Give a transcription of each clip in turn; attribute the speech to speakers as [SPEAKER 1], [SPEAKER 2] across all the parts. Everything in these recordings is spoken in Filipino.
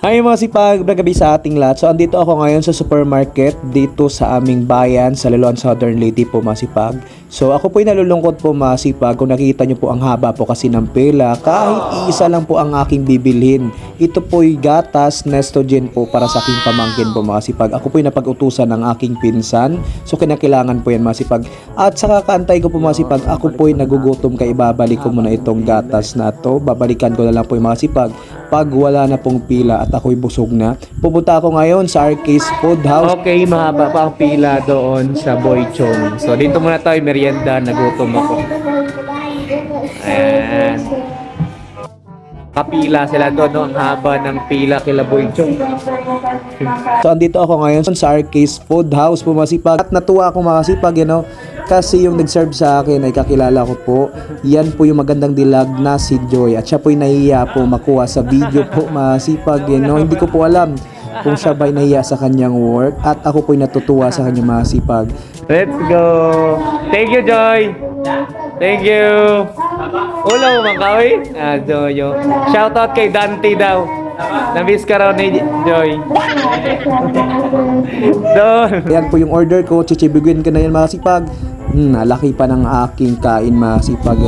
[SPEAKER 1] Hi mga sipag, gabi sa ating lahat. So andito ako ngayon sa supermarket dito sa aming bayan sa Liloan Southern Leyte po mga sipag. So ako po'y nalulungkot po mga sipag kung nakita nyo po ang haba po kasi ng pila. Kahit iisa lang po ang aking bibilhin. Ito po'y gatas Nestogen po para sa aking pamangkin po mga sipag. Ako po'y napag-utusan ng aking pinsan. So kinakailangan po yan mga sipag. At sa kakaantay ko po mga sipag, ako po'y nagugutom kaya ibabalik ko muna itong gatas na to. Babalikan ko na lang po yung mga sipag pag wala na pong pila at ako'y busog na. Pupunta ako ngayon sa Arcade Food House.
[SPEAKER 2] Okay, mahaba pa ang pila doon sa Boy Chong. So dito muna tayo merienda, nagutom ako. Ayan. Kapila sila doon, no? Ang haba ng pila kila Boy Chong.
[SPEAKER 1] So andito ako ngayon sa Arcade Food House po masipag. At natuwa ako makasipag, kasi yung nag-serve sa akin ay kakilala ko po. Yan po yung magandang dilag na si Joy. At siya po yung nahiya po makuha sa video po masipag. Hindi ko po alam kung siya ba'y nahiya sa kanyang work. At ako po yung natutuwa sa kanyang masipag.
[SPEAKER 2] Let's go! Thank you, Joy! Thank you! Ulo mo mga kawi? Joyo. Shoutout kay Dante daw. Na-miss ka raw ni Joy.
[SPEAKER 1] Yan po yung order ko. Chichibiguin ka na yan masipag. Laki pa ng aking kain masipag.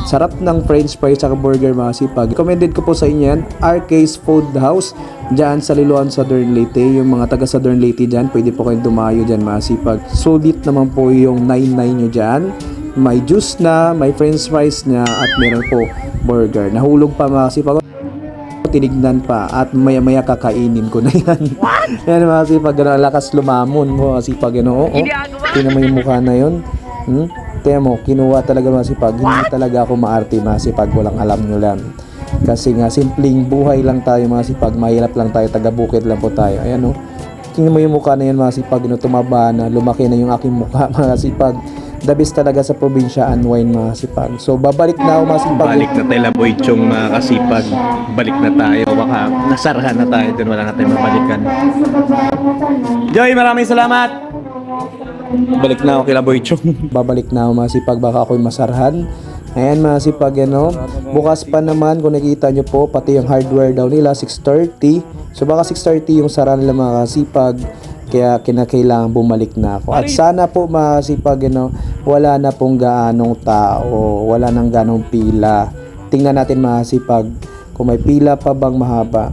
[SPEAKER 1] Sarap ng french fries at burger masipag. Recommended ko po sa inyo yan, Arcade Food House dyan sa Liloan Southern Leyte. Yung mga taga Southern Leyte dyan, pwede po kayong dumayo dyan masipag. Sulit naman po yung 99 nyo dyan. May juice na, may french fries na, at meron po burger. Nahulog pa masipag. Tinignan pa at maya-maya kakainin ko na yan. Yan masipag, lakas lumamon mo masipag. Tingnan mo yung mukha na yun. Tingnan mo, kinuha talaga masipag. Hindi talaga ako maarte masipag, walang alam nyo lang. Kasi nga, simpleng buhay lang tayo masipag. Mahirap lang tayo, taga-bukid lang po tayo. Ayan tingnan mo yung mukha na yan masipag. Tumaba na, lumaki na yung aking mukha masipag. The best talaga sa probinsya, unwind masipag. So babalik na ako masipag.
[SPEAKER 2] Balik na tayo Boy Chong mga kasipag. Balik na tayo. Baka nasarahan na tayo dun. Wala na tayong mabalikan. Joy, maraming salamat! Balik na ako kila Boy Chong.
[SPEAKER 1] Babalik na ako masipag, baka ako'y masarhan. Ayan masipag, bukas pa naman kung nakita nyo po, pati yung hardware daw nila 6:30. So baka 6:30 yung sara nila mga kasipag. Kaya kinakailangan bumalik na ako. At sana po masipag, wala na pong gaanong tao, wala nang ganong pila. Tingnan natin masipag kung may pila pa bang mahaba.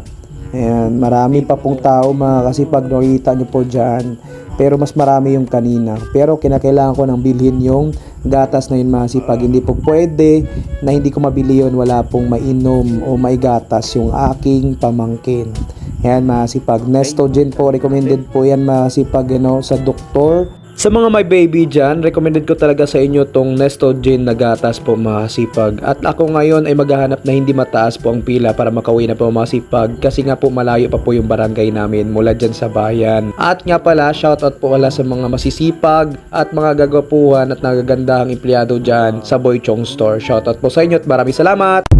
[SPEAKER 1] Ayan, marami pa pong tao mga kasipag, nakikita nyo po dyan. Pero mas marami yung kanina. Pero kinakailangan ko nang bilhin yung gatas na yun masipag. Hindi po pwede na hindi ko mabili yun, wala pong mainom o maigatas yung aking pamangkin. Yan masipag. Nestogen po, recommended po yan masipag sa doktor. Sa mga may baby dyan, recommended ko talaga sa inyo tong Nestogen na gatas po masipag. At ako ngayon ay maghahanap na hindi mataas po ang pila para makauwi na po masipag. Kasi nga po malayo pa po yung barangay namin mula dyan sa bayan. At nga pala, shoutout po wala sa mga masisipag at mga gagwapuhan at nagagandahang empleyado dyan sa Boy Chong Store. Shoutout po sa inyo at maraming salamat!